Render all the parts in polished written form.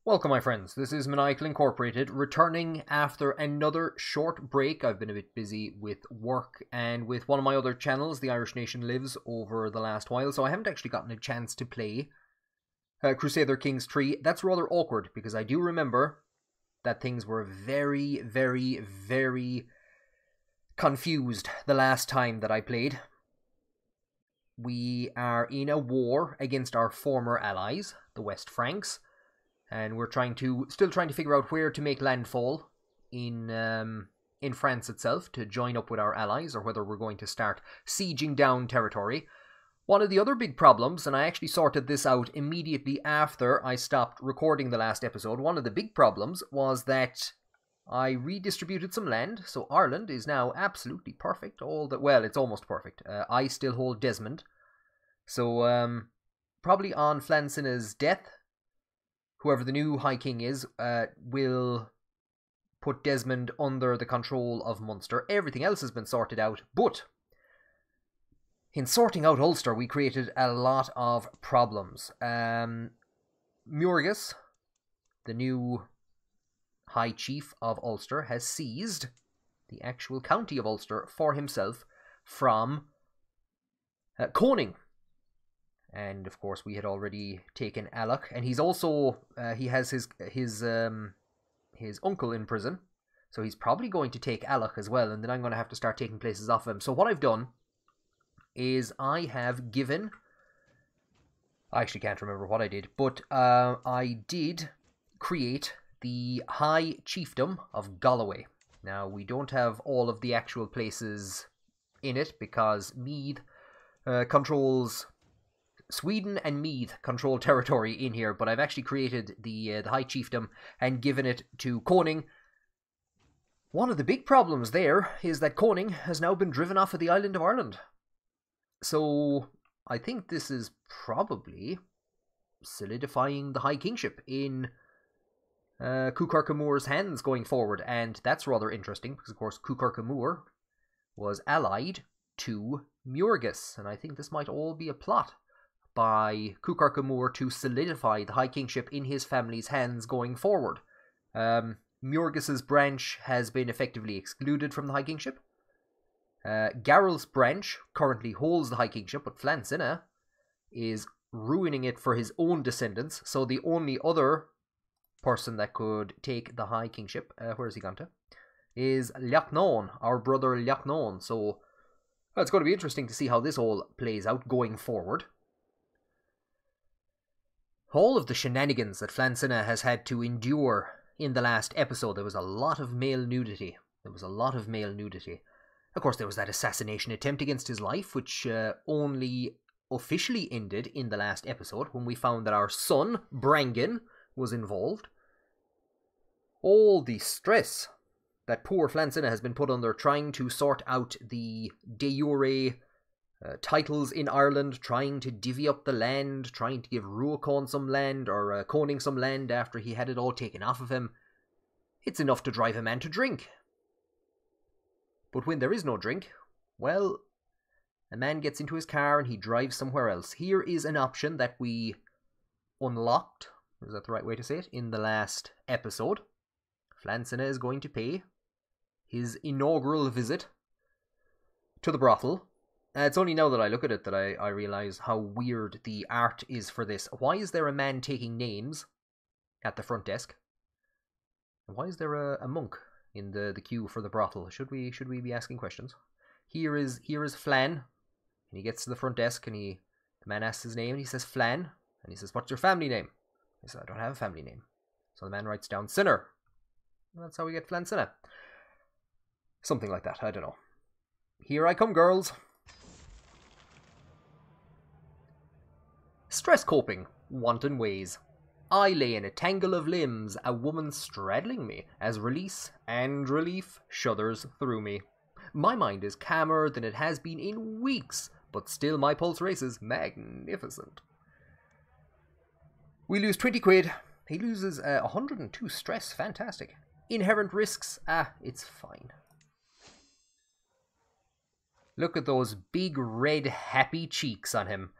Welcome, my friends. This is Maniacal Incorporated, returning after another short break. I've been a bit busy with work and with one of my other channels, The Irish Nation Lives, over the last while, so I haven't actually gotten a chance to play Crusader Kings 3. That's rather awkward, because I do remember that things were very, very, very confused the last time that I played. We are in a war against our former allies, the West Franks. And we're still trying to figure out where to make landfall in France itself to join up with our allies, or whether we're going to start sieging down territory. One of the other big problems, and I actually sorted this out immediately after I stopped recording the last episode, one of the big problems was that I redistributed some land, so Ireland is now absolutely perfect. Well, it's almost perfect. I still hold Desmond. So, probably on Flann Sinna's death, whoever the new High King is, will put Desmond under the control of Munster. Everything else has been sorted out, but in sorting out Ulster, we created a lot of problems. Murgus, the new High Chief of Ulster, has seized the actual county of Ulster for himself from Coning. And of course, we had already taken Alec, and he's also he has his uncle in prison, so he's probably going to take Alec as well. And then I'm going to have to start taking places off of him. So what I've done is I have given. I actually can't remember what I did, but I did create the High Chiefdom of Galloway. Now we don't have all of the actual places in it because Meath controls. Sweden and Meath control territory in here, but I've actually created the High Chiefdom and given it to Coning. One of the big problems there is that Coning has now been driven off of the island of Ireland. So I think this is probably solidifying the High Kingship in Cuchurcamuir's hands going forward, and that's rather interesting because, of course, Cuchurcamuir was allied to Murgus, and I think this might all be a plot by Cuchurcamuir to solidify the High Kingship in his family's hands going forward. Murgus's branch has been effectively excluded from the High Kingship. Garrel's branch currently holds the High Kingship, but Flann Sinna is ruining it for his own descendants, so the only other person that could take the High Kingship, where has he gone to, is Liachnon, our brother Liachnon. So it's going to be interesting to see how this all plays out going forward. All of the shenanigans that Flann Sinna has had to endure in the last episode, there was a lot of male nudity. Of course, there was that assassination attempt against his life, which only officially ended in the last episode when we found that our son, Brangan, was involved. All the stress that poor Flann Sinna has been put under trying to sort out the de jure titles in Ireland, trying to divvy up the land, trying to give Ruacón some land, or Coning some land after he had it all taken off of him. It's enough to drive a man to drink. But when there is no drink, well, a man gets into his car and he drives somewhere else. Here is an option that we unlocked, is that the right way to say it, in the last episode. Flann Sinna is going to pay his inaugural visit to the brothel. It's only now that I look at it that I realise how weird the art is for this. Why is there a man taking names at the front desk? And why is there a monk in the queue for the brothel? Should we be asking questions? Here is Flann, and he gets to the front desk, and the man asks his name, and he says Flann, and he says, "What's your family name?" He says, "I don't have a family name." So the man writes down Sinner. And that's how we get Flann Sinna. Something like that, I don't know. Here I come, girls. Stress coping, wanton ways. I lay in a tangle of limbs, a woman straddling me, as release and relief shudders through me. My mind is calmer than it has been in weeks, but still my pulse races magnificent. We lose 20 quid. He loses 102 stress. Fantastic. Inherent risks. It's fine. Look at those big red happy cheeks on him.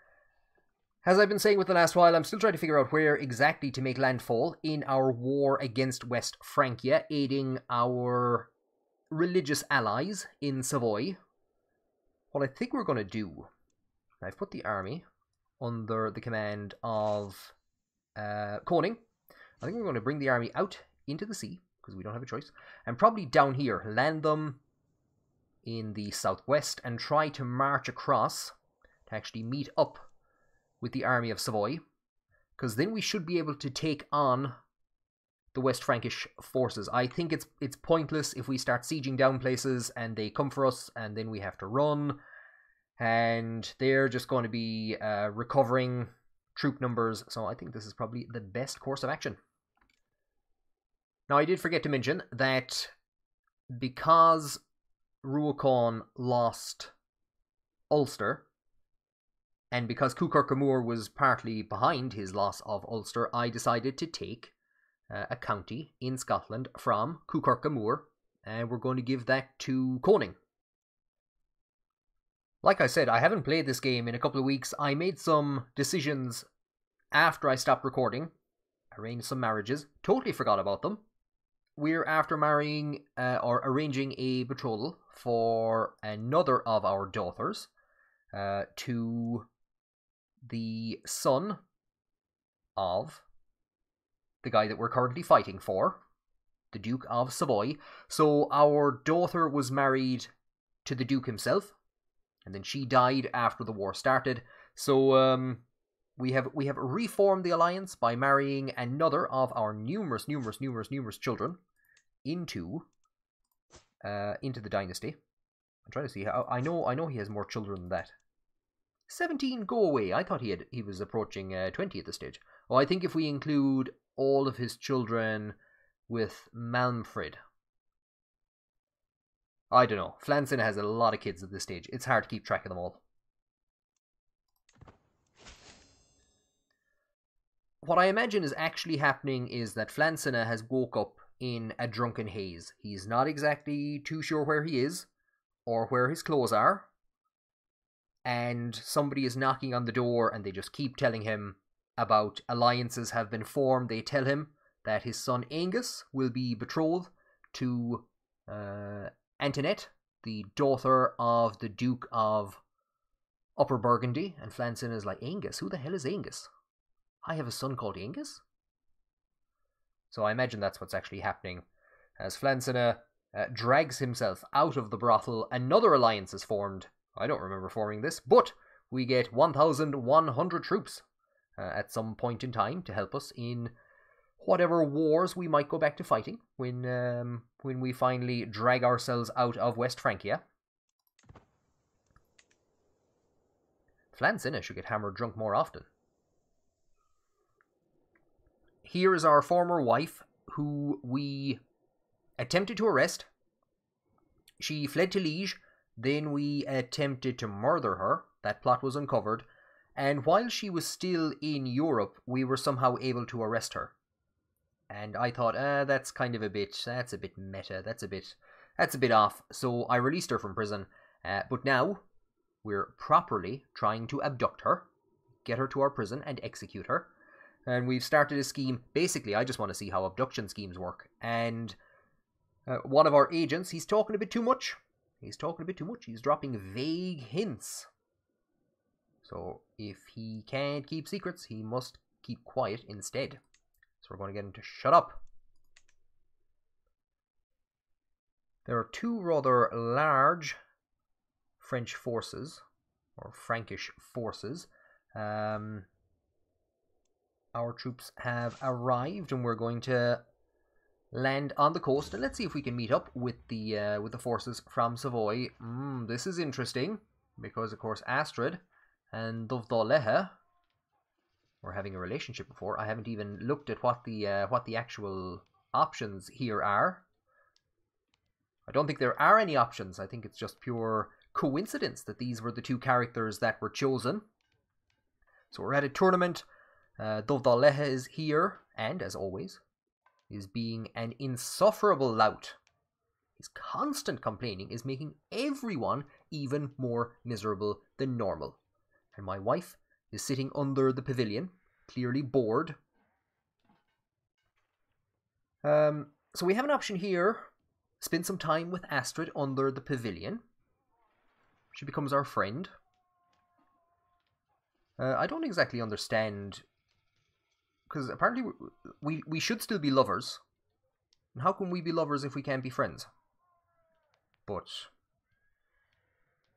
As I've been saying with the last while, I'm still trying to figure out where exactly to make landfall in our war against West Francia, aiding our religious allies in Savoy. What I think we're going to do, I've put the army under the command of Koning. I think we're going to bring the army out into the sea, because we don't have a choice, and probably down here, land them in the southwest, and try to march across to actually meet up with the army of Savoy, because then we should be able to take on the West Frankish forces. I think it's pointless if we start sieging down places and they come for us and then we have to run, and they're just going to be recovering troop numbers, so I think this is probably the best course of action. Now, I did forget to mention that because Ruacán lost Ulster, and because Cúchar was partly behind his loss of Ulster, I decided to take a county in Scotland from Cúchar, and we're going to give that to Koning. Like I said, I haven't played this game in a couple of weeks. I made some decisions after I stopped recording, arranged some marriages, totally forgot about them. We're after marrying or arranging a betrothal for another of our daughters to the son of the guy that we're currently fighting for, the Duke of Savoy. So our daughter was married to the Duke himself, and then she died after the war started. So we have reformed the alliance by marrying another of our numerous children into the dynasty. I'm trying to see how I know he has more children than that. 17, go away. I thought he was approaching 20 at this stage. Oh, I think if we include all of his children with Malmfrid. I don't know. Flann Sinna has a lot of kids at this stage. It's hard to keep track of them all. What I imagine is actually happening is that Flann Sinna has woke up in a drunken haze. He's not exactly too sure where he is or where his clothes are. And somebody is knocking on the door and they just keep telling him about alliances have been formed. They tell him that his son Angus will be betrothed to Antoinette, the daughter of the Duke of Upper Burgundy. And Flann Sinna is like, Angus? Who the hell is Angus? I have a son called Angus? So I imagine that's what's actually happening. As Flann Sinna drags himself out of the brothel, another alliance is formed. I don't remember forming this, but we get 1,100 troops at some point in time to help us in whatever wars we might go back to fighting when we finally drag ourselves out of West Francia. Flann Sinna should get hammered drunk more often. Here is our former wife, who we attempted to arrest. She fled to Liege. Then we attempted to murder her. That plot was uncovered. And while she was still in Europe, we were somehow able to arrest her. And I thought, that's a bit meta. That's a bit off. So I released her from prison. But now we're properly trying to abduct her, get her to our prison and execute her. And we've started a scheme. Basically, I just want to see how abduction schemes work. And one of our agents, he's talking a bit too much. He's dropping vague hints. So if he can't keep secrets, he must keep quiet instead. So we're going to get him to shut up. There are two rather large French forces, or Frankish forces. Our troops have arrived, and we're going to land on the coast, and let's see if we can meet up with the forces from Savoy. This is interesting because, of course, Astrid and Dovdalehe were having a relationship before. I haven't even looked at what the actual options here are. I don't think there are any options. I think it's just pure coincidence that these were the two characters that were chosen. So we're at a tournament. Dovdalehe is here, and as always, is being an insufferable lout. His constant complaining is making everyone even more miserable than normal. And my wife is sitting under the pavilion, clearly bored. So we have an option here. Spend some time with Astrid under the pavilion. She becomes our friend. I don't exactly understand, because apparently we should still be lovers. And how can we be lovers if we can't be friends? But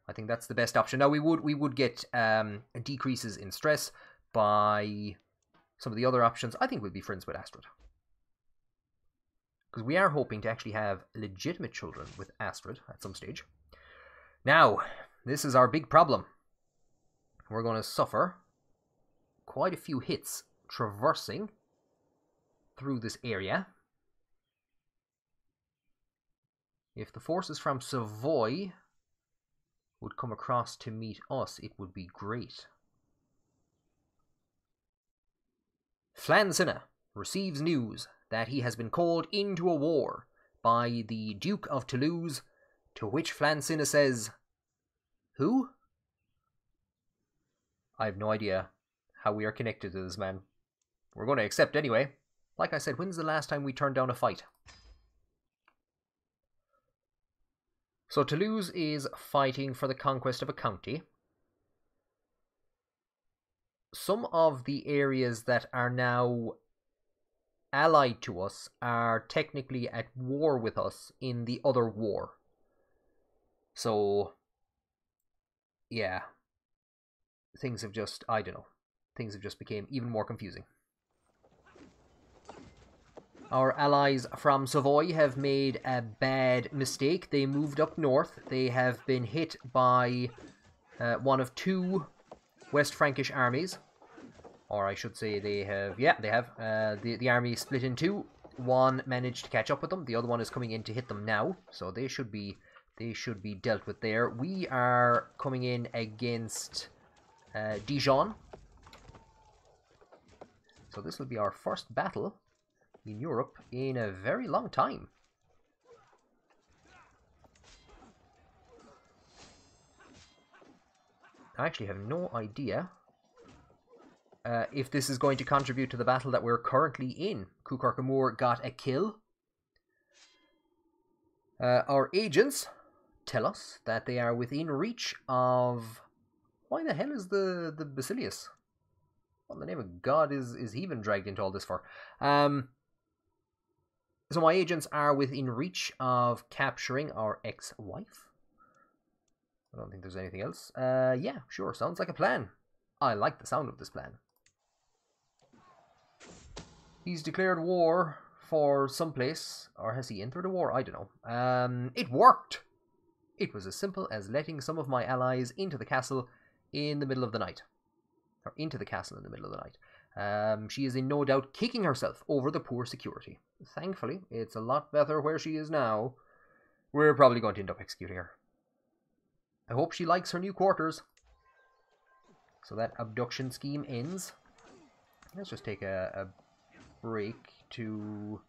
I think that's the best option. Now we would get decreases in stress by some of the other options. I think we'll be friends with Astrid, because we are hoping to actually have legitimate children with Astrid at some stage. Now, this is our big problem. We're going to suffer quite a few hits traversing through this area. If the forces from Savoy would come across to meet us, it would be great. Flann Sinna receives news that he has been called into a war by the Duke of Toulouse, to which Flann Sinna says, "Who?" I have no idea how we are connected to this man. We're going to accept anyway. Like I said, when's the last time we turned down a fight? So Toulouse is fighting for the conquest of a county. Some of the areas that are now allied to us are technically at war with us in the other war. So, yeah. Things have just, I don't know. Things have just become even more confusing. Our allies from Savoy have made a bad mistake. They moved up north. They have been hit by one of two West Frankish armies. Or I should say they have, yeah, they have. The army split in two. One managed to catch up with them. The other one is coming in to hit them now. So they should be dealt with there. We are coming in against Dijon. So this will be our first battle in Europe in a very long time. I actually have no idea if this is going to contribute to the battle that we're currently in. Kukarkamur got a kill. Our agents tell us that they are within reach of... Why the hell is the Basilius? What in the name of God is he even dragged into all this for? So my agents are within reach of capturing our ex-wife. I don't think there's anything else. Yeah, sure, sounds like a plan. I like the sound of this plan. He's declared war for someplace, or has he entered a war? I don't know. It worked! It was as simple as letting some of my allies into the castle in the middle of the night. Or into the castle in the middle of the night. She is in no doubt kicking herself over the poor security. Thankfully, it's a lot better where she is now. We're probably going to end up executing her. I hope she likes her new quarters. So that abduction scheme ends. Let's just take a break to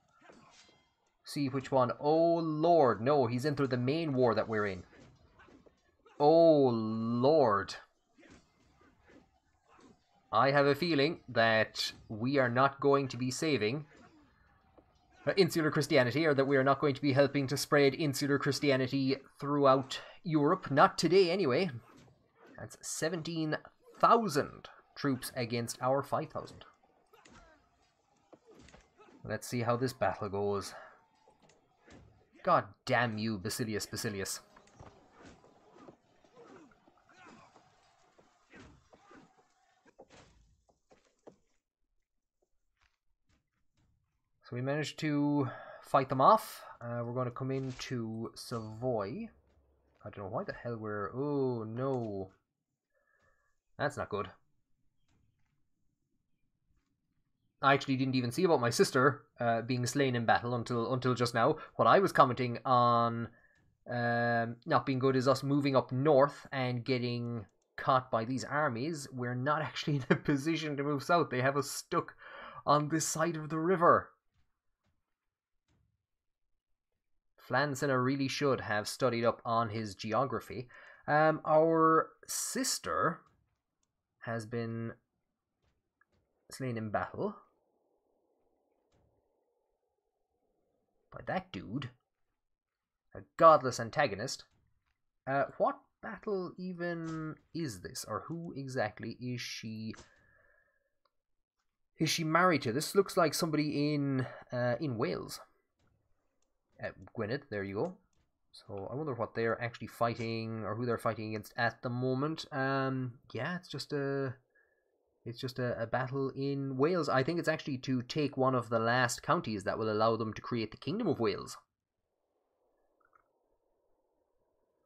see which one. Oh Lord, no, he's entered the main war that we're in. Oh Lord. I have a feeling that we are not going to be saving insular Christianity, or that we are not going to be helping to spread insular Christianity throughout Europe. Not today, anyway. That's 17,000 troops against our 5,000. Let's see how this battle goes. God damn you, Basilius. So we managed to fight them off. We're going to come into Savoy. I don't know why the hell we're... Oh, no. That's not good. I actually didn't even see about my sister being slain in battle until just now. What I was commenting on not being good is us moving up north and getting caught by these armies. We're not actually in a position to move south. They have us stuck on this side of the river. Flann Sinna really should have studied up on his geography. Our sister has been slain in battle by that dude, a godless antagonist. What battle even is this, or who exactly is she? Is she married to? This looks like somebody in Wales. Gwynedd, there you go. So I wonder what they're actually fighting, or who they're fighting against at the moment. Yeah, it's just a battle in Wales. I think it's actually to take one of the last counties that will allow them to create the Kingdom of Wales.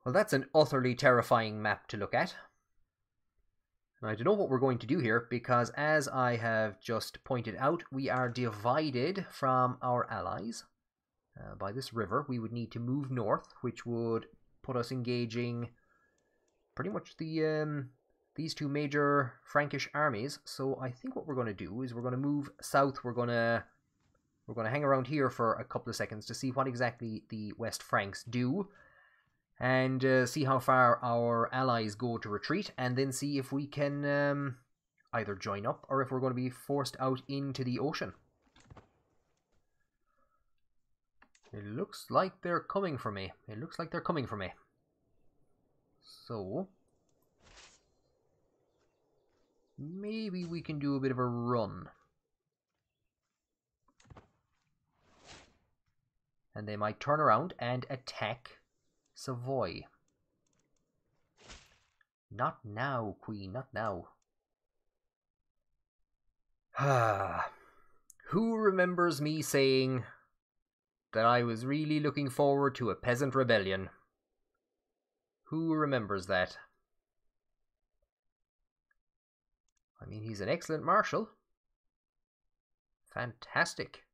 Well, that's an utterly terrifying map to look at. And I don't know what we're going to do here, because as I have just pointed out, we are divided from our allies by this river. We would need to move north, which would put us engaging pretty much the these two major Frankish armies. So I think what we're going to do is we're going to move south. We're going to hang around here for a couple of seconds to see what exactly the West Franks do, and see how far our allies go to retreat, and then see if we can either join up or if we're going to be forced out into the ocean. It looks like they're coming for me. It looks like they're coming for me. So maybe we can do a bit of a run. And they might turn around and attack Savoy. Not now, Queen, not now. Who remembers me saying that I was really looking forward to a peasant rebellion? Who remembers that? I mean, he's an excellent marshal. Fantastic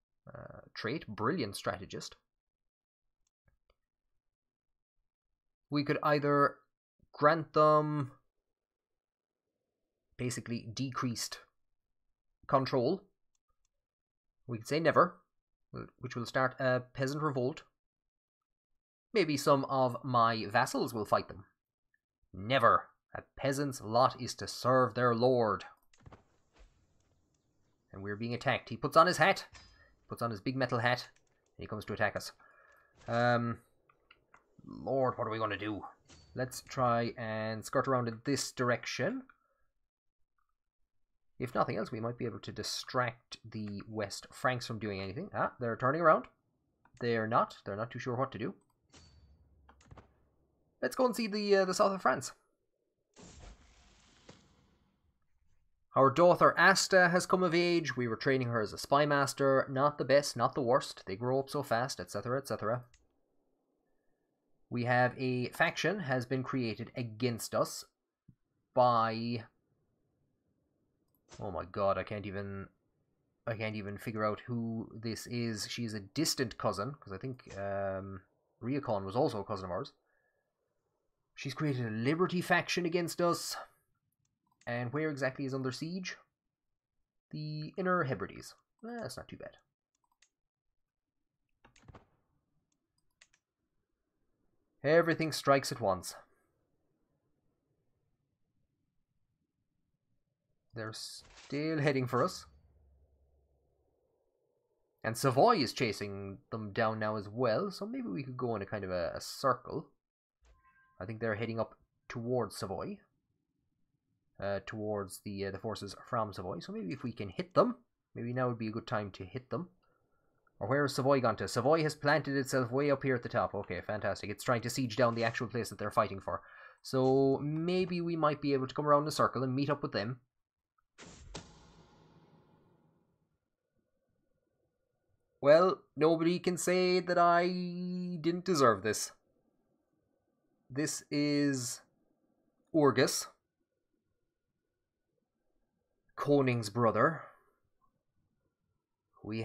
trait, brilliant strategist. We could either grant them basically decreased control. We could say never, which will start a peasant revolt. Maybe some of my vassals will fight them. Never. A peasant's lot is to serve their lord. And we're being attacked. He puts on his hat. Puts on his big metal hat. And he comes to attack us. Lord, what are we going to do? Let's try and skirt around in this direction. If nothing else, we might be able to distract the West Franks from doing anything. Ah, they're turning around. They're not. They're not too sure what to do. Let's go and see the south of France. Our daughter Asta has come of age. We were training her as a spy master. Not the best, not the worst. They grow up so fast, etc., etc. We have a faction has been created against us by... Oh my god, I can't even figure out who this is. She's a distant cousin, because I think Riacon was also a cousin of ours. She's created a Liberty faction against us. And where exactly is under siege? The Inner Hebrides. That's not too bad. Everything strikes at once. They're still heading for us. And Savoy is chasing them down now as well, so maybe we could go in a kind of a circle. I think they're heading up towards Savoy. Towards the forces from Savoy. So maybe if we can hit them, maybe now would be a good time to hit them. Or where is Savoy gone to? Savoy has planted itself way up here at the top. Okay, fantastic. It's trying to siege down the actual place that they're fighting for. So maybe we might be able to come around the circle and meet up with them. Well, nobody can say that I didn't deserve this. This is Urgus, Koning's brother. We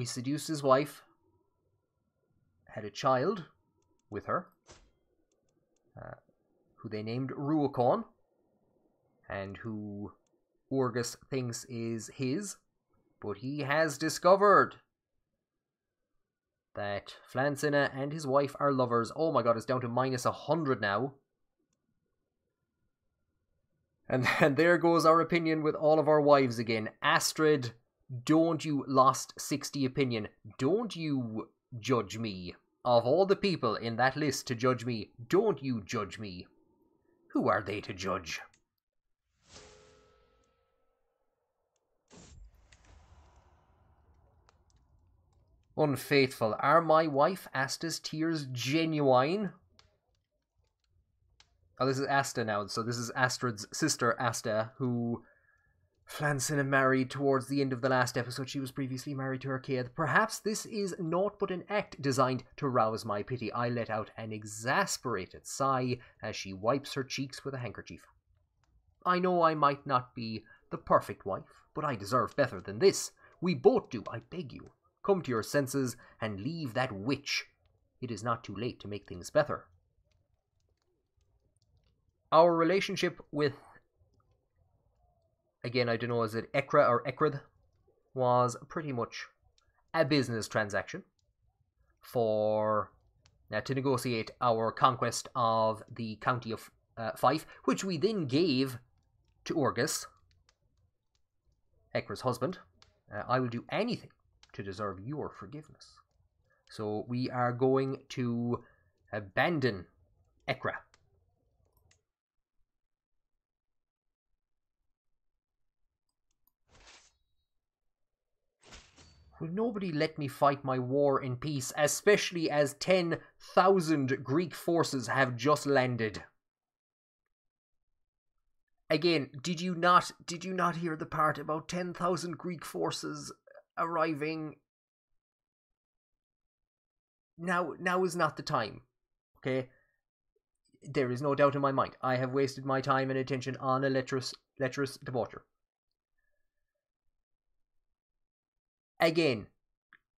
seduced his wife, had a child with her, who they named Ruacon, and who Urgus thinks is his, but he has discovered that Flann Sinna and his wife are lovers. Oh my god, it's down to -100 now. And there goes our opinion with all of our wives again. Astrid, don't you lost 60 opinion. Don't you judge me. Of all the people in that list to judge me, don't you judge me. Who are they to judge? Unfaithful. Are my wife Asta's tears genuine? Oh, this is Asta now. So this is Astrid's sister, Asta, who Flann Sinna married towards the end of the last episode. She was previously married to her kid. Perhaps this is naught but an act designed to rouse my pity. I let out an exasperated sigh as she wipes her cheeks with a handkerchief. I know I might not be the perfect wife, but I deserve better than this. We both do, I beg you. Come to your senses and leave that witch. It is not too late to make things better. Our relationship with, again, I don't know, is it Ekra or Ekrid, was pretty much a business transaction for to negotiate our conquest of the county of Fife, which we then gave to Orgus, Ekra's husband. I will do anything to deserve your forgiveness. So we are going to abandon Ekra. Will nobody let me fight my war in peace, especially as 10,000 Greek forces have just landed? Again, did you not hear the part about 10,000 Greek forces arriving? Now is not the time. Okay? There is no doubt in my mind. I have wasted my time and attention on a lecherous debaucher. Again,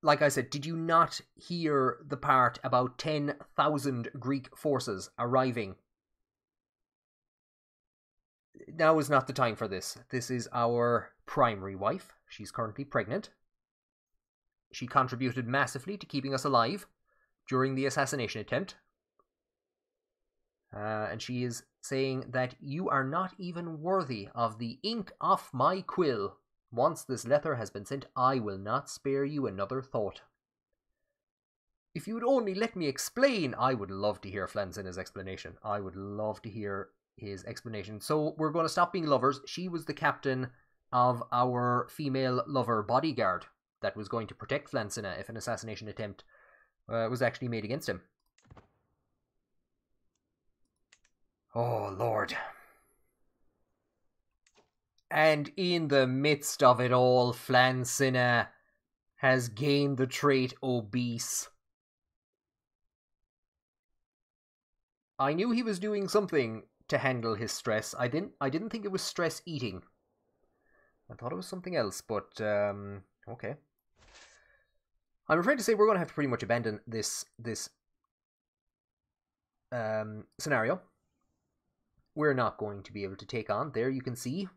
like I said, did you not hear the part about 10,000 Greek forces arriving? Now is not the time for this. This is our primary wife. She's currently pregnant. She contributed massively to keeping us alive during the assassination attempt. And she is saying that you are not even worthy of the ink off my quill. Once this letter has been sent, I will not spare you another thought. If you would only let me explain, I would love to hear Flann Sinna's explanation. I would love to hear his explanation. So we're going to stop being lovers. She was the captain of our female lover bodyguard that was going to protect Flann Sinna if an assassination attempt was actually made against him. Oh, Lord. And in the midst of it all, Flann Sinna has gained the trait obese. I knew he was doing something to handle his stress. I didn't think it was stress eating. I thought it was something else, but okay. I'm afraid to say we're going to have to pretty much abandon this scenario. We're not going to be able to take on. There you can see.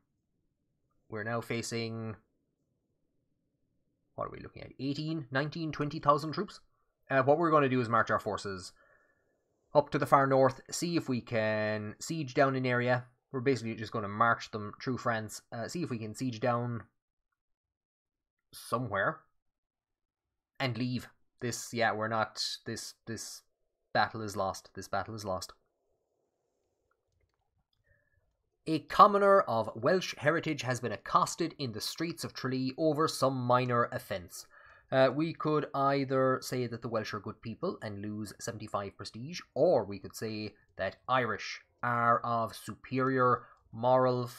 We're now facing, what are we looking at? 18, 19, 20,000 troops? What we're going to do is march our forces up to the far north, see if we can siege down an area. We're basically just going to march them through France, see if we can siege down somewhere, and leave. This, yeah, we're not, this battle is lost. This battle is lost. A commoner of Welsh heritage has been accosted in the streets of Tralee over some minor offence. We could either say that the Welsh are good people and lose 75 prestige, or we could say that Irish are of superior moral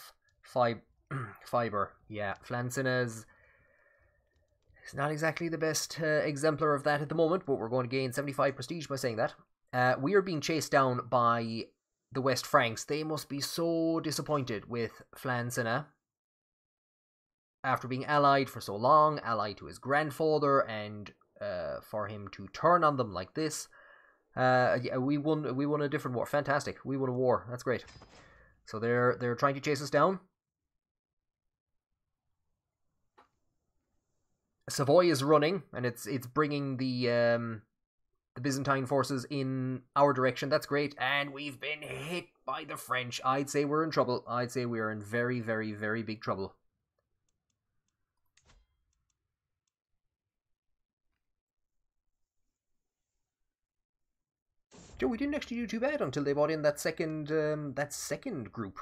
fibre. Yeah, Flann Sinna's is not exactly the best exemplar of that at the moment, but we're going to gain 75 prestige by saying that. We are being chased down by the West Franks. They must be so disappointed with Flann Sinna after being allied for so long, allied to his grandfather, and for him to turn on them like this. Yeah, we won a different war. Fantastic. We won a war. That's great. So they're trying to chase us down. Savoy is running, and it's bringing the the Byzantine forces in our direction. That's great. And we've been hit by the French. I'd say we're in trouble. I'd say we are in very, very, very big trouble. Joe, we didn't actually do too bad until they brought in that second group.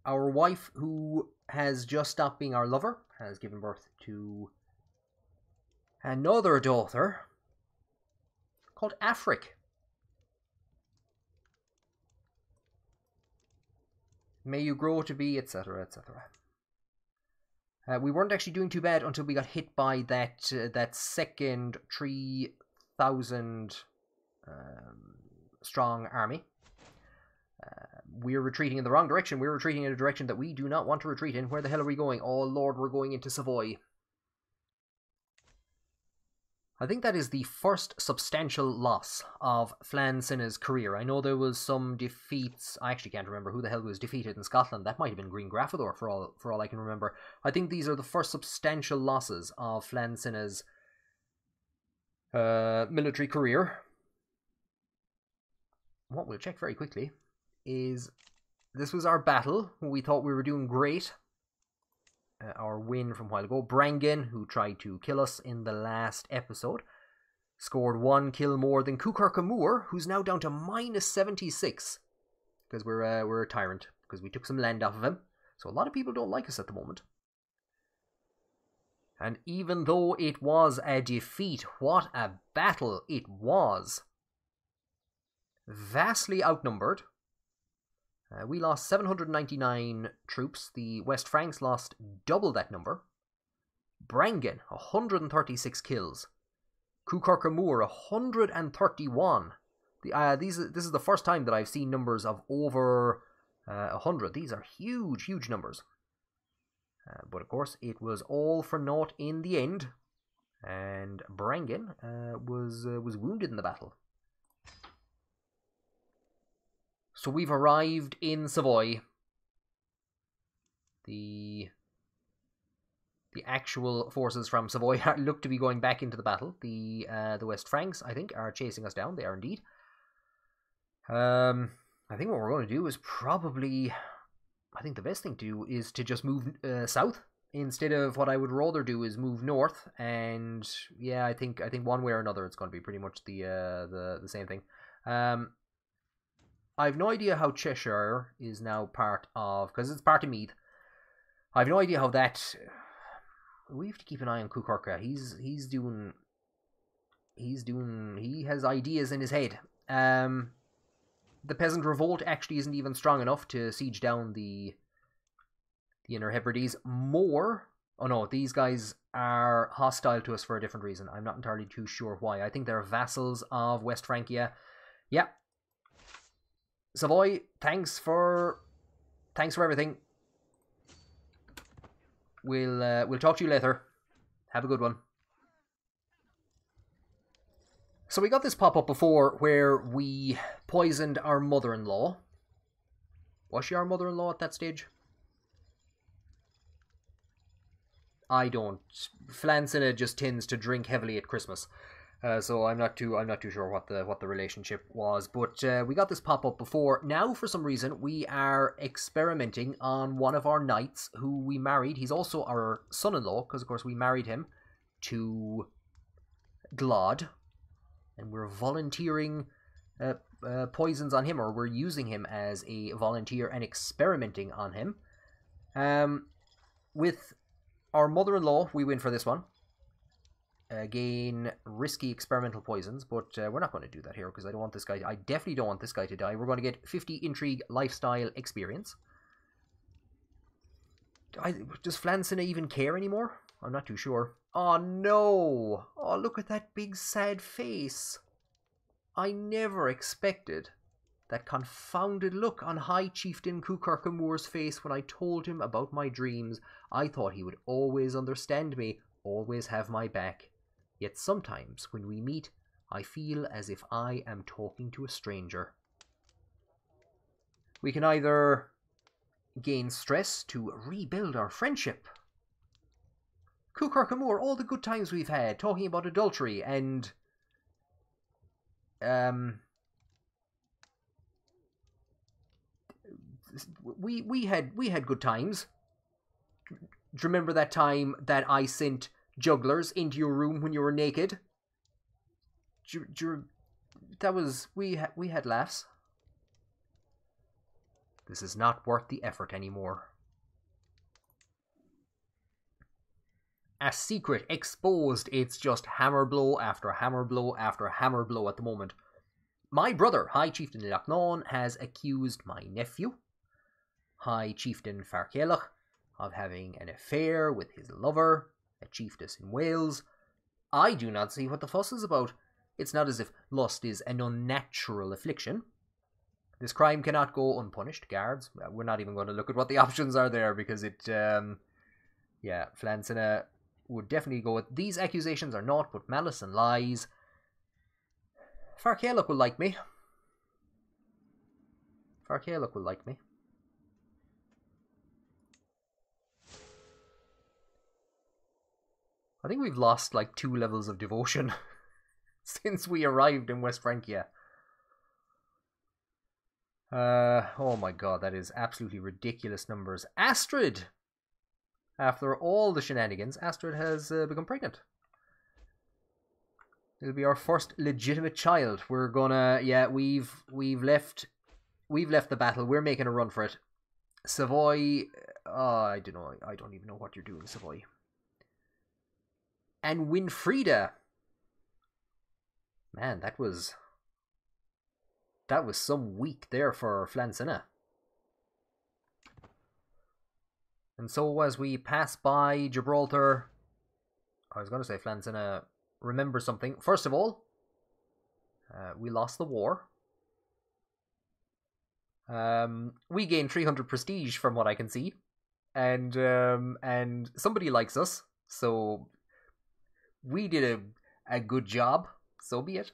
Our wife, who has just stopped being our lover, has given birth to another daughter called Afric. May you grow to be, etc., etc. We weren't actually doing too bad until we got hit by that second 3,000 strong army. We're retreating in the wrong direction. We're retreating in a direction that we do not want to retreat in. Where the hell are we going? Oh lord, we're going into Savoy. I think that is the first substantial loss of Flann Sinna's career. I know there was some defeats. I actually can't remember who the hell was defeated in Scotland. That might have been Green Graffador for all I can remember. I think these are the first substantial losses of Flann Sinna's military career. What we'll check very quickly is this was our battle. We thought we were doing great. Our win from a while ago. Brangen, who tried to kill us in the last episode, scored 1 kill more than Kukarkamur, who's now down to -76 because we're a tyrant because we took some land off of him. So a lot of people don't like us at the moment. And even though it was a defeat, what a battle it was. Vastly outnumbered. We lost 799 troops. The West Franks lost double that number. Brangen, 136 kills. Kukarkamur, 131. This is the first time that I've seen numbers of over 100. These are huge, huge numbers. But of course, it was all for naught in the end. And Brangen was wounded in the battle. So we've arrived in Savoy. The actual forces from Savoy look to be going back into the battle. The West Franks, I think, are chasing us down. They are indeed. I think what we're going to do is probably... I think the best thing to do is to just move south. Instead of what I would rather do is move north. And yeah, I think one way or another it's going to be pretty much the same thing. I have no idea how Cheshire is now part of, because it's part of Meath. I have no idea how that. We have to keep an eye on Kukarka. He has ideas in his head. The peasant revolt actually isn't even strong enough to siege down the Inner Hebrides. More. Oh no, these guys are hostile to us for a different reason. I'm not entirely too sure why. I think they're vassals of West Francia. Yeah. Savoy, thanks for everything. We'll talk to you later. Have a good one. So we got this pop-up before where we poisoned our mother-in-law. Was she our mother-in-law at that stage? I don't. Flann Sinna just tends to drink heavily at Christmas. So I'm not too sure what the relationship was, but we got this pop up before. Now, for some reason, we are experimenting on one of our knights who we married. He's also our son-in-law because, of course, we married him to Glod, and we're volunteering poisons on him, or we're using him as a volunteer and experimenting on him. With our mother-in-law, we win for this one. Again, risky experimental poisons, but we're not going to do that here because I don't want this guy. I definitely don't want this guy to die. We're going to get 50 intrigue lifestyle experience. Does Flann Sinna even care anymore? I'm not too sure. Oh no! Oh, look at that big sad face. I never expected that confounded look on High Chieftain Kukarkamur's face when I told him about my dreams. I thought he would always understand me, always have my back. Yet sometimes, when we meet, I feel as if I am talking to a stranger. We can either gain stress to rebuild our friendship. Kukarkamur, all the good times we've had, talking about adultery, and we had good times. Do you remember that time that I sent jugglers into your room when you were naked? That was we had laughs. This is not worth the effort anymore. A secret exposed. It's just hammer blow after hammer blow after hammer blow at the moment. My brother, High Chieftain Lochnawn, has accused my nephew, High Chieftain Farkelach, of having an affair with his lover, a chiefess in Wales. I do not see what the fuss is about. It's not as if lust is an unnatural affliction. This crime cannot go unpunished, guards. We're not even going to look at what the options are there, because it, yeah, Flann Sinna would definitely go with, these accusations are naught but malice and lies. Farkelach will like me. Farkelach will like me. I think we've lost like 2 levels of devotion since we arrived in West Francia. Oh my god, that is absolutely ridiculous numbers. Astrid! After all the shenanigans, Astrid has become pregnant. It'll be our first legitimate child. We're gonna, yeah, we've left the battle. We're making a run for it. Savoy, I don't know. I don't even know what you're doing, Savoy. And Winfrieda. Man, that was some week there for Flann Sinna. And so as we pass by Gibraltar, I was going to say Flann Sinna, remember something. First of all, we lost the war. We gained 300 prestige from what I can see. And somebody likes us, so we did a good job, so be it.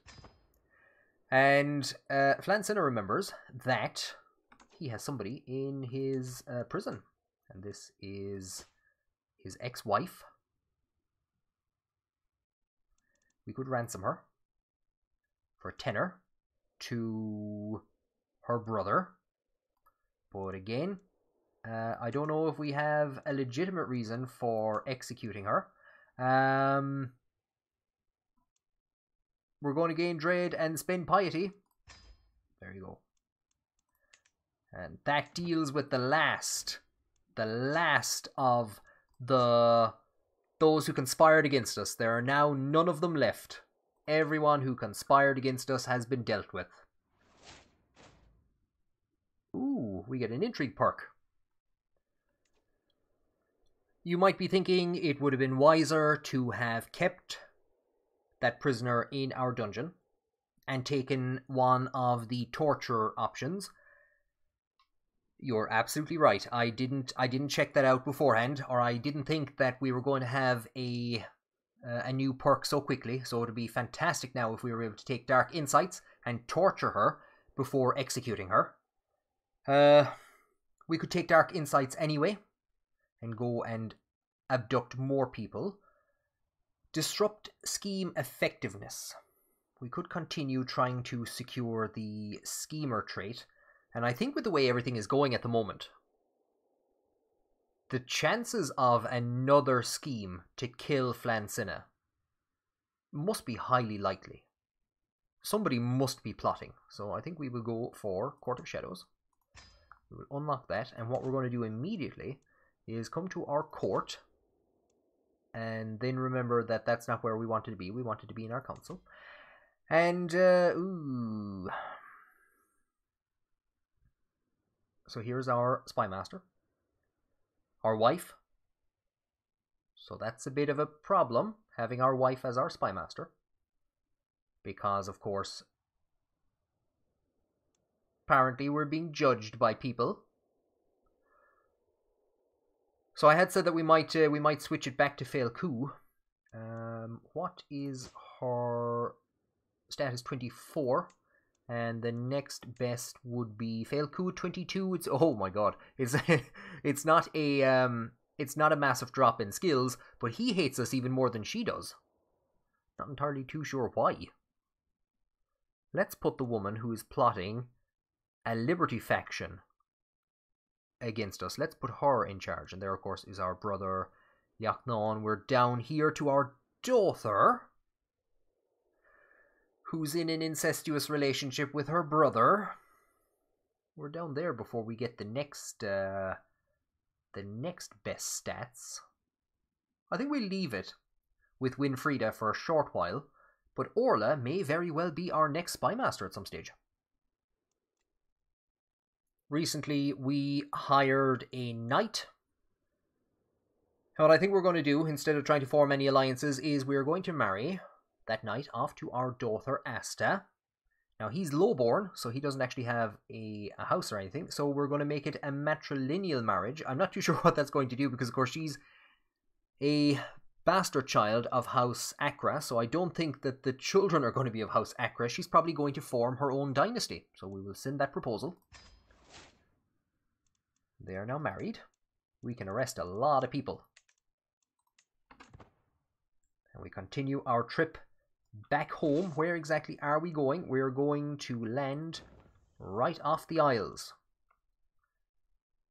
And Flann Sinna remembers that he has somebody in his prison. And this is his ex-wife. We could ransom her for a tenner to her brother. But again, I don't know if we have a legitimate reason for executing her. We're going to gain dread and spend piety. There you go. And that deals with the last of those who conspired against us. There are now none of them left. Everyone who conspired against us has been dealt with. Ooh, we get an intrigue perk. You might be thinking it would have been wiser to have kept that prisoner in our dungeon and taken one of the torture options. You're absolutely right. I didn't check that out beforehand, or I didn't think that we were going to have a new perk so quickly. So it would be fantastic now if we were able to take Dark Insights and torture her before executing her. We could take Dark Insights anyway and go and abduct more people. Disrupt scheme effectiveness. We could continue trying to secure the schemer trait. And I think with the way everything is going at the moment, the chances of another scheme to kill Flann Sinna must be highly likely. Somebody must be plotting. So I think we will go for Court of Shadows. We will unlock that. And what we're going to do immediately is come to our court. And then remember that that's not where we wanted to be. We wanted to be in our council. And, ooh... So here's our spy master. Our wife. So that's a bit of a problem, having our wife as our spy master. Because, of course, apparently we're being judged by people. So I had said that we might switch it back to fail coup. What is her status? 24. And the next best would be fail coup 22. It's, oh my god, it's not a massive drop in skills, but he hates us even more than she does. Not entirely too sure why. Let's put the woman who is plotting a liberty faction against us. Let's put her in charge. And there, of course, is our brother Liachnon. We're down here to our daughter, who's in an incestuous relationship with her brother. We're down there before we get the next best stats. I think we'll leave it with Winfrieda for a short while, but Orla may very well be our next spymaster at some stage. Recently, we hired a knight. What I think we're going to do, instead of trying to form any alliances, is we're going to marry that knight off to our daughter Asta. Now, he's lowborn, so he doesn't actually have a house or anything, so we're going to make it a matrilineal marriage. I'm not too sure what that's going to do, because, of course, she's a bastard child of House Acra, so I don't think that the children are going to be of House Acra. She's probably going to form her own dynasty, so we will send that proposal. They are now married. We can arrest a lot of people. And we continue our trip back home. Where exactly are we going? We're going to land right off the Isles.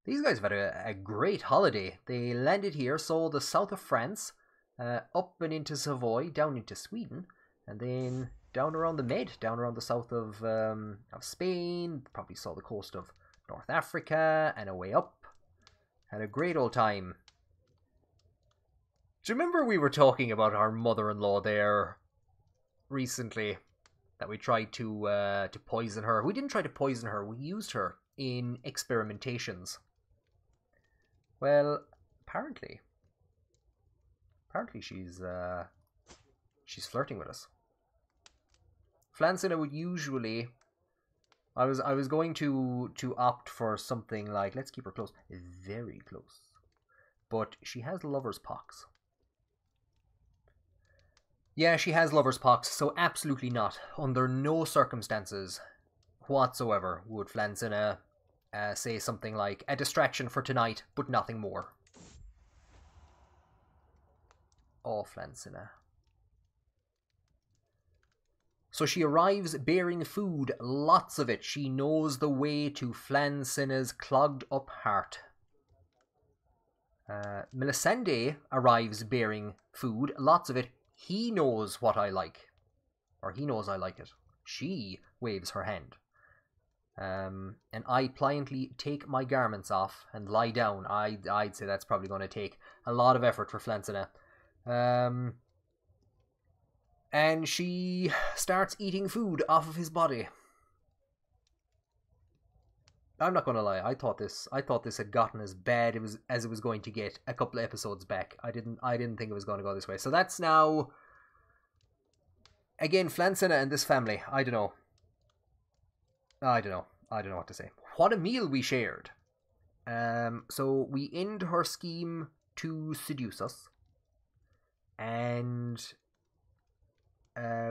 These guys have had a great holiday. They landed here, saw the south of France, up and into Savoy, down into Sweden, and then down around the Med, down around the south of Spain. Probably saw the coast of North Africa and away up. Had a great old time. Do you remember we were talking about our mother-in-law there recently? That we tried to poison her. We didn't try to poison her. We used her in experimentations. Well, apparently she's flirting with us. Flann Sinna would usually. I was going to opt for something like, let's keep her close, very close, but she has lover's pox. Yeah, she has lover's pox, so absolutely not. Under no circumstances whatsoever would Flann Sinna say something like, a distraction for tonight, but nothing more. Oh, Flann Sinna. So she arrives bearing food, lots of it. She knows the way to Flann Sinna's clogged up heart. Melisande arrives bearing food, lots of it. He knows what I like. Or he knows I like it. She waves her hand. And I pliantly take my garments off and lie down. I'd say that's probably going to take a lot of effort for Flann Sinna. And she starts eating food off of his body. I'm not going to lie. I thought this had gotten as bad as it was going to get a couple of episodes back. I didn't think it was going to go this way. So that's now again Flann Sinna and this family. I don't know what to say. What a meal we shared. So we end her scheme to seduce us, and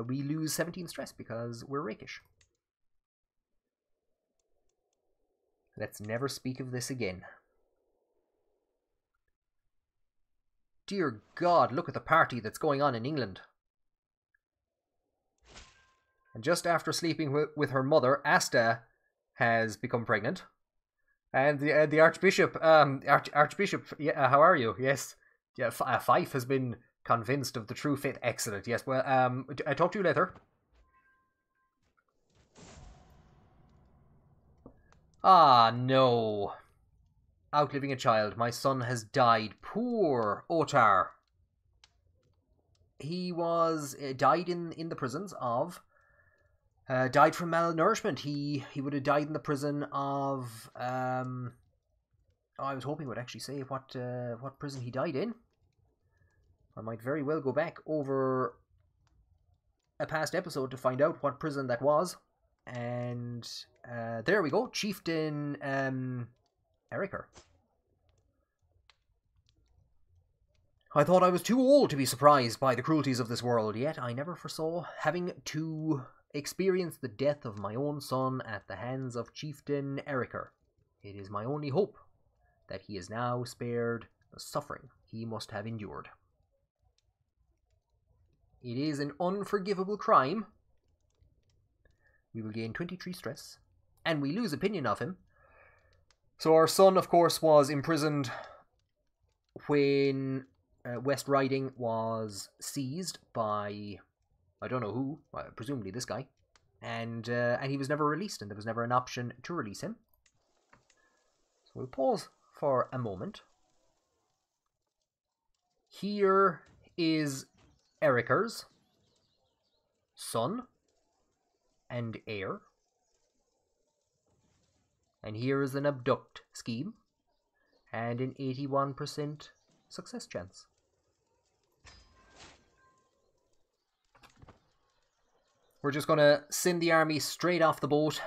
we lose 17 stress because we're rakish. Let's never speak of this again. Dear God, look at the party that's going on in England. And just after sleeping with her mother, Asta has become pregnant. And the Archbishop, Archbishop, yeah, how are you? Yes, yeah, Fife has been convinced of the true faith. Excellent, yes, well, I'll talk to you later. Ah, no. Outliving a child. My son has died. Poor Otar. He died in the prisons of... died from malnourishment. He would have died in the prison of... I was hoping it would actually say what prison he died in. I might very well go back over a past episode to find out what prison that was. And there we go, Chieftain Ericr. I thought I was too old to be surprised by the cruelties of this world, yet I never foresaw having to experience the death of my own son at the hands of Chieftain Ericr. It is my only hope that he is now spared the suffering he must have endured. It is an unforgivable crime, we will gain 23 stress, and we lose opinion of him. So our son, of course, was imprisoned when West Riding was seized by, I don't know who, presumably this guy, and he was never released, and there was never an option to release him. So we'll pause for a moment. Here is Eriker's son and heir. And here is an abduct scheme and an 81% success chance. We're just going to send the army straight off the boat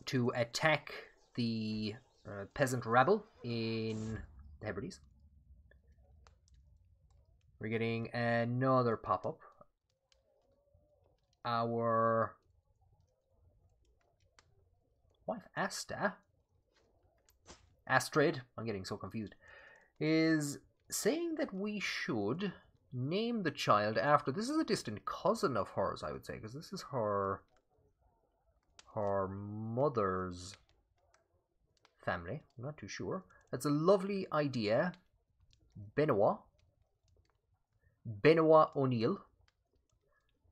to attack the peasant rabble in the Hebrides. We're getting another pop-up. Our wife Astrid, I'm getting so confused, is saying that we should name the child after, this is a distant cousin of hers, I would say, because this is her mother's family. I'm not too sure. That's a lovely idea. Benoit O'Neill.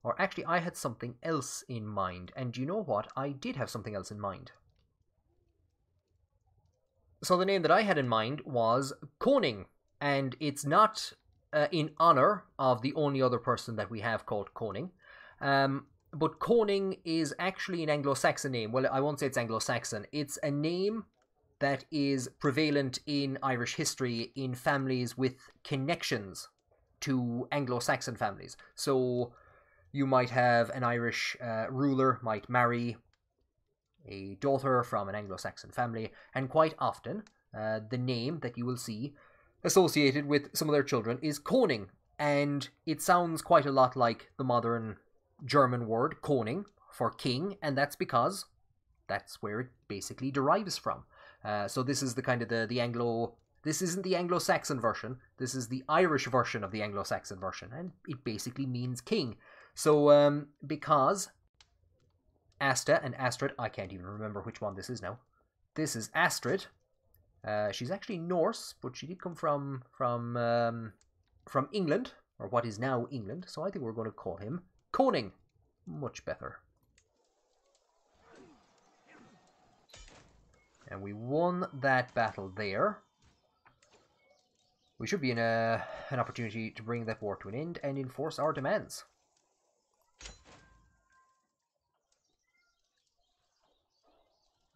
Or actually, I had something else in mind. And do you know what? I did have something else in mind. So the name that I had in mind was Koning. And it's not in honor of the only other person that we have called Koning. But Koning is actually an Anglo-Saxon name. Well, I won't say it's Anglo-Saxon. It's a name that is prevalent in Irish history in families with connections to Anglo-Saxon families. So you might have an Irish ruler might marry a daughter from an Anglo-Saxon family, and quite often the name that you will see associated with some of their children is Koning, and it sounds quite a lot like the modern German word Koning for king, and that's because that's where it basically derives from. So this is the kind of the Anglo... This isn't the Anglo-Saxon version. This is the Irish version of the Anglo-Saxon version, and it basically means king. So because Asta and Astrid, I can't even remember which one this is now. This is Astrid. She's actually Norse, but she did come from England, or what is now England. So I think we're going to call him Koning. Much better. And we won that battle there. We should be in an opportunity to bring that war to an end and enforce our demands.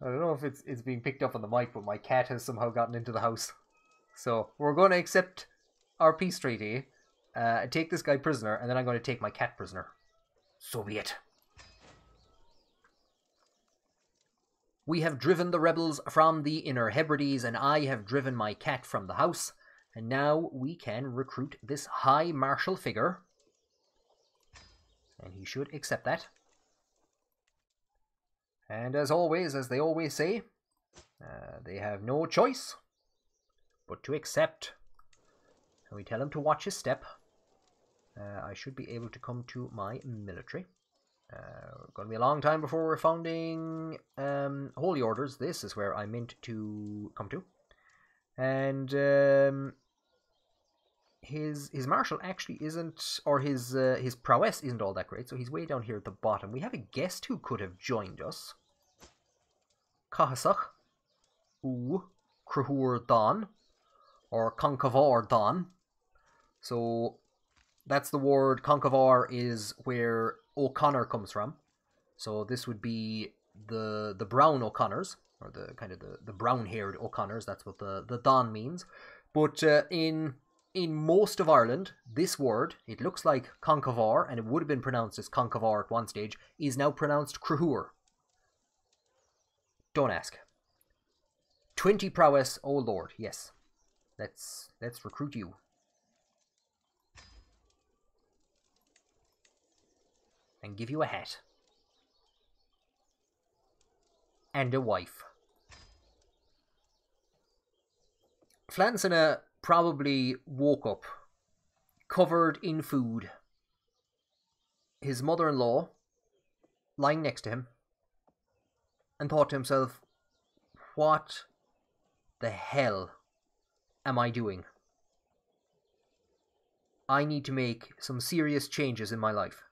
I don't know if it's being picked up on the mic, but my cat has somehow gotten into the house. So we're going to accept our peace treaty, take this guy prisoner, and then I'm going to take my cat prisoner. So be it. We have driven the rebels from the Inner Hebrides, and I have driven my cat from the house. And now we can recruit this high martial figure. And he should accept that. And as always, as they always say, they have no choice but to accept. And we tell him to watch his step. I should be able to come to my military. Going to be a long time before we're founding holy orders. This is where I meant to come to. And his marshal actually isn't, or his prowess isn't all that great, so he's way down here at the bottom. We have a guest who could have joined us. Cahasach U Cruhur Don, or Concavar Don. So that's the word. Concavar is where O'Connor comes from. So this would be the brown O'Connors, or the kind of the brown-haired O'Connors. That's what the Don means. But in most of Ireland, this word, it looks like Concavar, and it would have been pronounced as Concavar at one stage, is now pronounced Cruhur. Don't ask. 20 prowess, oh lord, yes. Let's recruit you. And give you a hat. And a wife. Flann Sinna probably woke up, covered in food. His mother-in-law lying next to him, and thought to himself, what the hell am I doing? I need to make some serious changes in my life.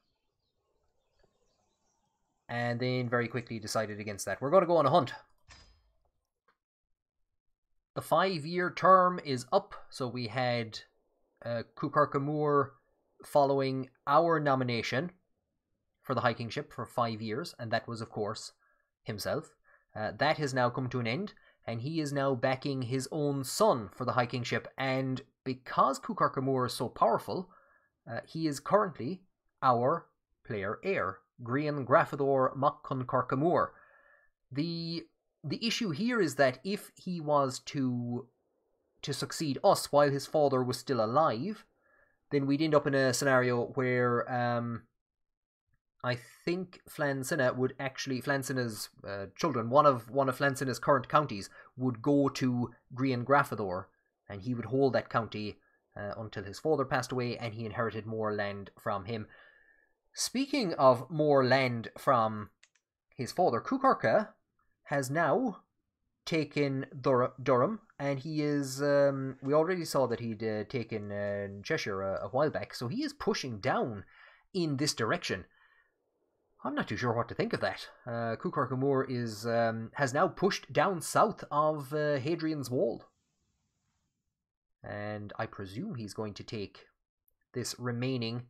And then very quickly decided against that. We're going to go on a hunt. The 5-year term is up, so we had Kukarka Moor following our nomination for the High Kingship for 5 years, and that was, of course, himself. That has now come to an end, and he is now backing his own son for the High Kingship, and because Kukarka Moor is so powerful, he is currently our player heir, Grian Grafador Makkon Karkamur. The issue here is that if he was to succeed us while his father was still alive, then we'd end up in a scenario where I think Flann Sinna would actually, Flann Sinna's children, one of Flann Sinna's current counties would go to Grian Grafador, and he would hold that county until his father passed away and he inherited more land from him. Speaking of more land from his father, Kukarka has now taken Durham, and he is, we already saw that he'd taken Cheshire a while back, so he is pushing down in this direction. I'm not too sure what to think of that. Kukarka Moor is, has now pushed down south of Hadrian's Wall. And I presume he's going to take this remaining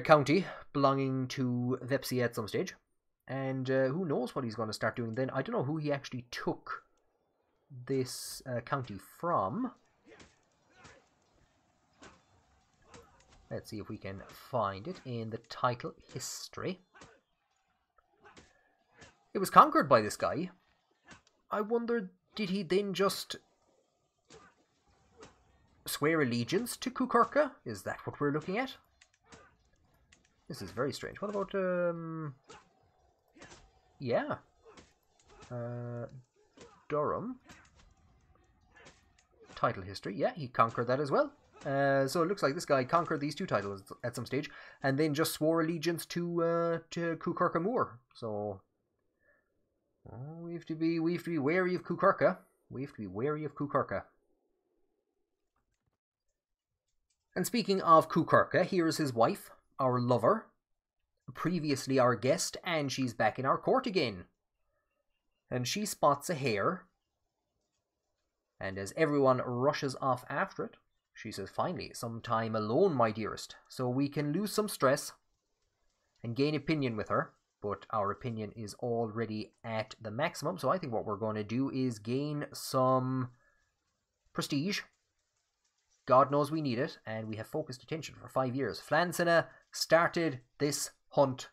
county belonging to Vepsia at some stage. And who knows what he's going to start doing then. I don't know who he actually took this county from. Let's see if we can find it in the title history. It was conquered by this guy. I wonder, did he then just swear allegiance to Kukarka? Is that what we're looking at? This is very strange. What about, yeah. Durham. Title history. Yeah, he conquered that as well. So it looks like this guy conquered these two titles at some stage, and then just swore allegiance to Kukarka Moor. So we have to be wary of Kukarka. We have to be wary of Kukarka. And speaking of Kukarka, here is his wife, our lover, previously our guest, and she's back in our court again. And she spots a hare, and as everyone rushes off after it, she says, finally, some time alone, my dearest, so we can lose some stress and gain opinion with her. But our opinion is already at the maximum, so I think what we're going to do is gain some prestige. God knows we need it, and we have focused attention for 5 years. Flann Sinna started this hunt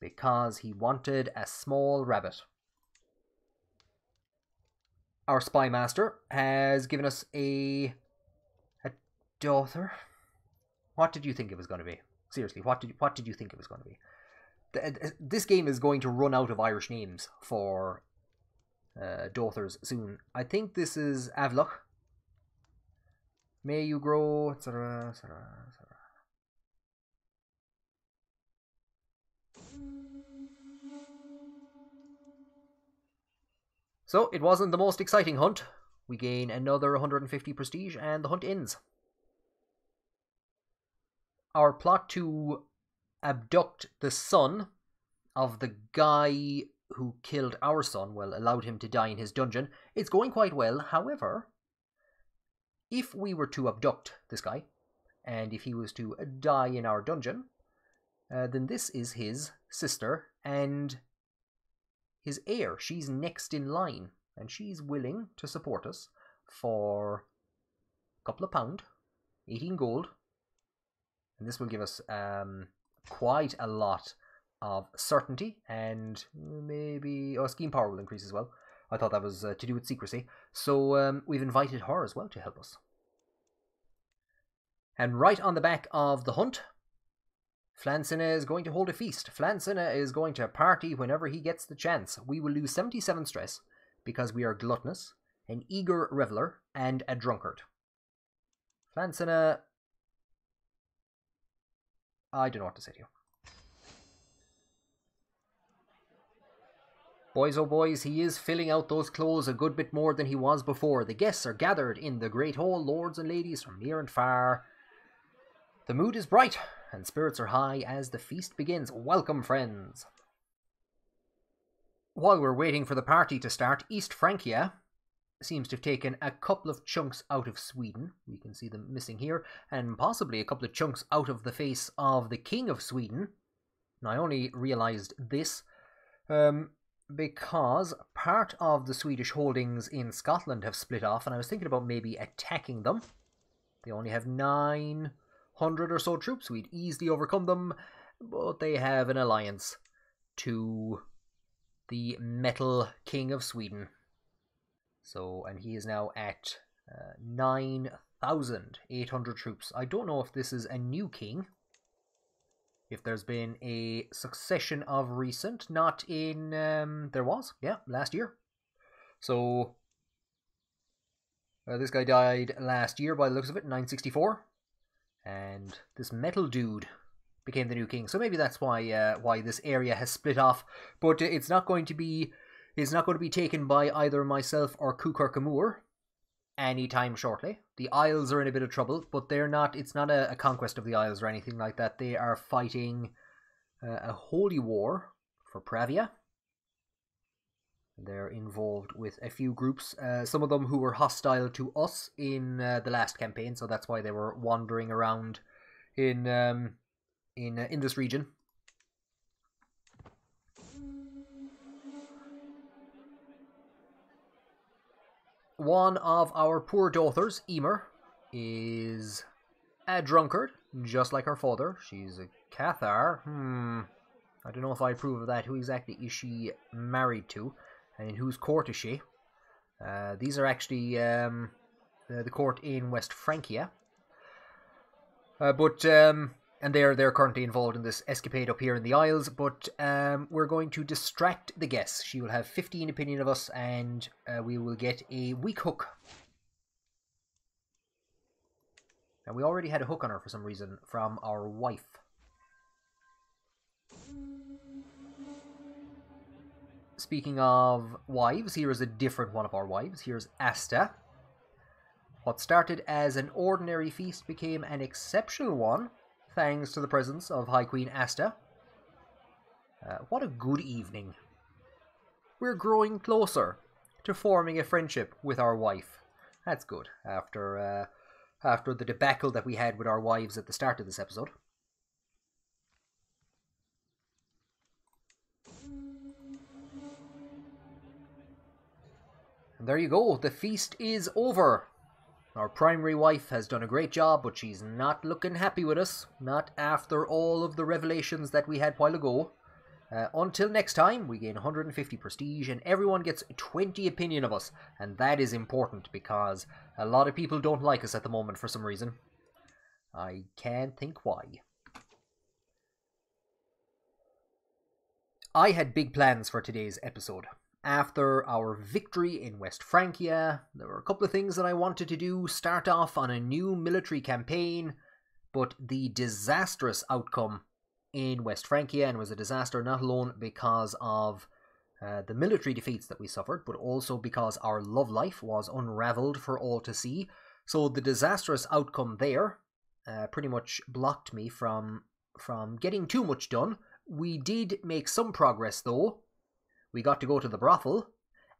because he wanted a small rabbit. Our spy master has given us a daughter. What did you think it was going to be? Seriously, what did you think it was going to be? This game is going to run out of Irish names for daughters soon. I think this is Avloch. May you grow, etc., etc., etc. So, it wasn't the most exciting hunt. We gain another 150 prestige and the hunt ends. Our plot to abduct the son of the guy who killed our son, well, allowed him to die in his dungeon, it's going quite well. However, if we were to abduct this guy, and if he was to die in our dungeon, then this is his sister and his heir. She's next in line, and she's willing to support us for a couple of pound, 18 gold, and this will give us quite a lot of certainty, and maybe scheme power will increase as well. I thought that was to do with secrecy. So we've invited her as well to help us. And right on the back of the hunt, Flann Sinna is going to hold a feast. Flann Sinna is going to party whenever he gets the chance. We will lose 77 stress because we are gluttonous, an eager reveller, and a drunkard. Flann Sinna, I don't know what to say to you. Boys, oh boys, he is filling out those clothes a good bit more than he was before. The guests are gathered in the great hall, lords and ladies from near and far. The mood is bright, and spirits are high as the feast begins. Welcome, friends. While we're waiting for the party to start, East Francia seems to have taken a couple of chunks out of Sweden. We can see them missing here, and possibly a couple of chunks out of the face of the King of Sweden. Now, I only realised this because part of the Swedish holdings in Scotland have split off, and I was thinking about maybe attacking them. They only have 900 or so troops. We'd easily overcome them, but they have an alliance to the Metal King of Sweden. So, and he is now at 9,800 troops. I don't know if this is a new king. If there's been a succession of recent, not in, there was, yeah, last year. So, this guy died last year by the looks of it, 964. And this metal dude became the new king. So maybe that's why this area has split off. But it's not going to be taken by either myself or Kukurkamur anytime shortly. The Isles are in a bit of trouble, but they're not. It's not a conquest of the Isles or anything like that. They are fighting a holy war for Pravia. They're involved with a few groups, some of them who were hostile to us in the last campaign, so that's why they were wandering around in this region. One of our poor daughters, Emer, is a drunkard, just like her father. She's a Cathar. I don't know if I approve of that. Who exactly is she married to? And in whose court is she? These are actually the court in West Francia. And they're currently involved in this escapade up here in the Isles, but we're going to distract the guests. She will have 15 opinion of us, and we will get a weak hook. And we already had a hook on her for some reason from our wife. Speaking of wives, here is a different one of our wives. Here's Asta. What started as an ordinary feast became an exceptional one, thanks to the presence of High Queen Asta. What a good evening. We're growing closer to forming a friendship with our wife. That's good, after the debacle that we had with our wives at the start of this episode. And there you go, the feast is over. Our primary wife has done a great job, but she's not looking happy with us. Not after all of the revelations that we had a while ago. Until next time, we gain 150 prestige and everyone gets 20 opinion of us. And that is important because a lot of people don't like us at the moment for some reason. I can't think why. I had big plans for today's episode. After our victory in West Francia, there were a couple of things that I wanted to do. Start off on a new military campaign, but the disastrous outcome in West Francia, and it was a disaster not alone because of the military defeats that we suffered, but also because our love life was unravelled for all to see. So the disastrous outcome there pretty much blocked me from getting too much done. We did make some progress though. We got to go to the brothel,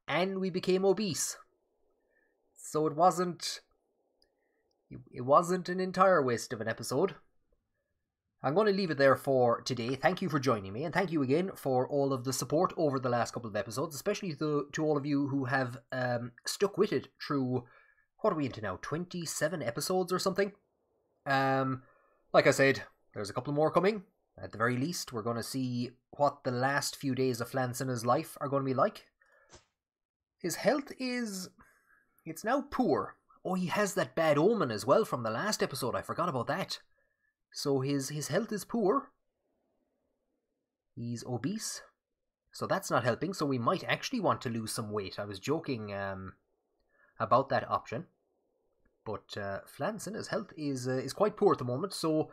and we became obese. So it wasn't an entire waste of an episode. I'm going to leave it there for today. Thank you for joining me, and thank you again for all of the support over the last couple of episodes, especially to all of you who have stuck with it through, what are we into now, 27 episodes or something? Like I said, there's a couple more coming. At the very least, we're going to see what the last few days of Flann Sinna's life are going to be like. His health is... it's now poor. Oh, he has that bad omen as well from the last episode. I forgot about that. So his health is poor. He's obese. So that's not helping. So we might actually want to lose some weight. I was joking about that option. But Flann Sinna's health is quite poor at the moment. So...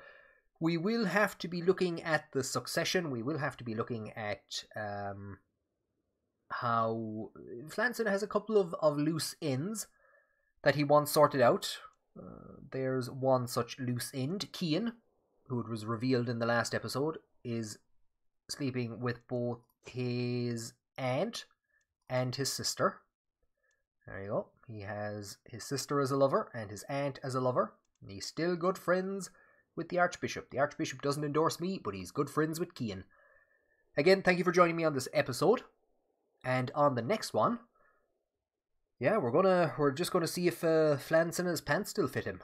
we will have to be looking at the succession. We will have to be looking at how Flann Sinna has a couple of loose ends that he wants sorted out. There's one such loose end. Cian, who it was revealed in the last episode, is sleeping with both his aunt and his sister. There you go. He has his sister as a lover and his aunt as a lover. And he's still good friends with the Archbishop. The Archbishop doesn't endorse me, but he's good friends with Cian. Again, thank you for joining me on this episode. And on the next one, yeah, we're just gonna see if Flann Sinna's pants still fit him.